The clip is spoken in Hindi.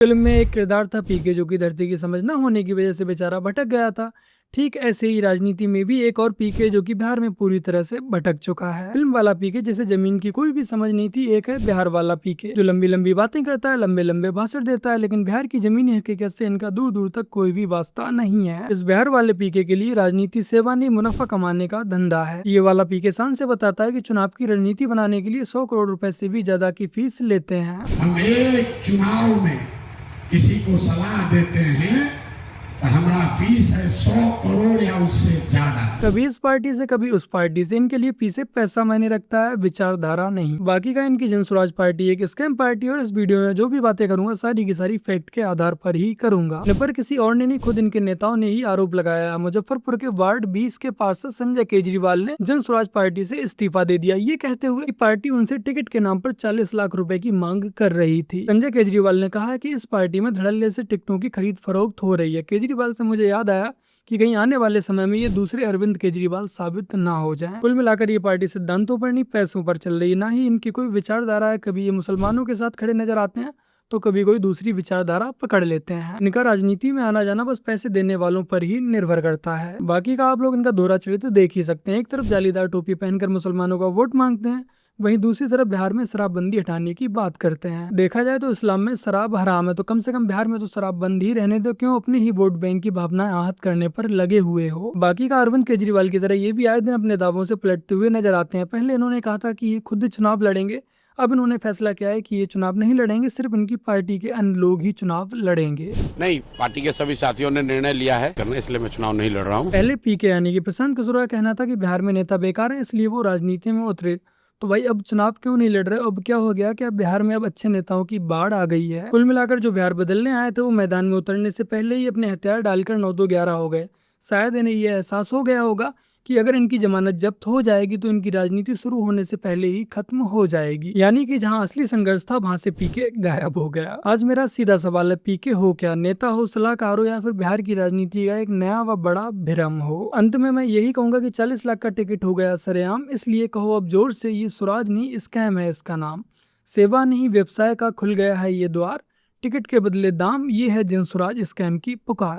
फिल्म में एक किरदार था पीके, जो कि धरती की समझ न होने की वजह से बेचारा भटक गया था। ठीक ऐसे ही राजनीति में भी एक और पीके, जो कि बिहार में पूरी तरह से भटक चुका है। फिल्म वाला पीके जिसे जमीन की कोई भी समझ नहीं थी, एक है बिहार वाला पीके जो लंबी लंबी बातें करता है, लंबे लंबे भाषण देता है, लेकिन बिहार की जमीनी हकीकत से इनका दूर दूर तक कोई भी वास्ता नहीं है। इस बिहार वाले पीके के लिए राजनीति सेवा नहीं, मुनाफा कमाने का धंधा है। ये वाला पीके शान से बताता है कि चुनाव की रणनीति बनाने के लिए 100 करोड़ रुपए से भी ज्यादा की फीस लेते हैं। हम एक चुनाव में किसी को सलाह देते हैं तो हमारा फीस है 100 करोड़ या उससे ज्यादा। कभी इस पार्टी से कभी उस पार्टी से, इनके लिए पीछे पैसा मायने रखता है, विचारधारा नहीं। बाकी का इनकी जन स्वराज पार्टी एक स्कैम पार्टी, और इस वीडियो में जो भी बातें करूंगा सारी की सारी फैक्ट के आधार पर ही करूंगा। पर किसी और ने नहीं, खुद इनके नेताओं ने ही आरोप लगाया। मुजफ्फरपुर के वार्ड 20 के पार्षद संजय केजरीवाल ने जन स्वराज पार्टी से इस्तीफा दे दिया, ये कहते हुए कि पार्टी उनसे टिकट के नाम पर 40 लाख रुपए की मांग कर रही थी। संजय केजरीवाल ने कहा कि इस पार्टी में धड़ल्ले से टिकटों की खरीद फरोख्त हो रही है। केजरीवाल से मुझे याद आया कि कहीं आने वाले समय में ये दूसरे अरविंद केजरीवाल साबित ना हो जाएं। कुल मिलाकर ये पार्टी सिद्धांतों पर नहीं, पैसों पर चल रही है, ना ही इनकी कोई विचारधारा है। कभी ये मुसलमानों के साथ खड़े नजर आते हैं तो कभी कोई दूसरी विचारधारा पकड़ लेते हैं। इनका राजनीति में आना जाना बस पैसे देने वालों पर ही निर्भर करता है। बाकी का आप लोग इनका दोहरा चरित्र देख ही सकते हैं। एक तरफ जालीदार टोपी पहनकर मुसलमानों का वोट मांगते हैं, वहीं दूसरी तरफ बिहार में शराबबंदी हटाने की बात करते हैं। देखा जाए तो इस्लाम में शराब हराम है, तो कम से कम बिहार में तो शराब बंद ही रहने दो। क्यों अपने ही वोट बैंक की भावनाएं आहत करने पर लगे हुए हो। बाकी का अरविंद केजरीवाल की तरह ये भी आए दिन अपने दावों से पलटते हुए नजर आते हैं। पहले इन्होंने कहा था कि ये खुद चुनाव लड़ेंगे, अब इन्होंने फैसला किया है कि ये चुनाव नहीं लड़ेंगे, सिर्फ इनकी पार्टी के अन्य लोग ही चुनाव लड़ेंगे। नहीं, पार्टी के सभी साथियों ने निर्णय लिया है करने, इसलिए मैं चुनाव नहीं लड़ रहा हूँ। पहले पीके यानी कि प्रशांत किशोर का कहना था कि बिहार में नेता बेकार हैं, इसलिए वो राजनीति में उतरे। तो भाई अब चुनाव क्यों नहीं लड़ रहे? अब क्या हो गया कि अब बिहार में अब अच्छे नेताओं की बाढ़ आ गई है। कुल मिलाकर जो बिहार बदलने आए थे वो मैदान में उतरने से पहले ही अपने हथियार डालकर 9-2-11 हो गए। शायद इन्हें यह एहसास हो गया होगा कि अगर इनकी जमानत जब्त हो जाएगी तो इनकी राजनीति शुरू होने से पहले ही खत्म हो जाएगी। यानी कि जहां असली संघर्ष था वहां से पीके गायब हो गया। आज मेरा सीधा सवाल है, पीके हो क्या? नेता हो, सलाहकार हो, या फिर बिहार की राजनीति का एक नया व बड़ा भ्रम हो? अंत में मैं यही कहूंगा कि 40 लाख का टिकट हो गया सरेआम, इसलिए कहो अब जोर से, ये स्वराज नहीं स्कैम है इसका नाम। सेवा नहीं व्यवसाय का खुल गया है ये द्वार, टिकट के बदले दाम, ये है जन स्वराज स्कैम की पुकार।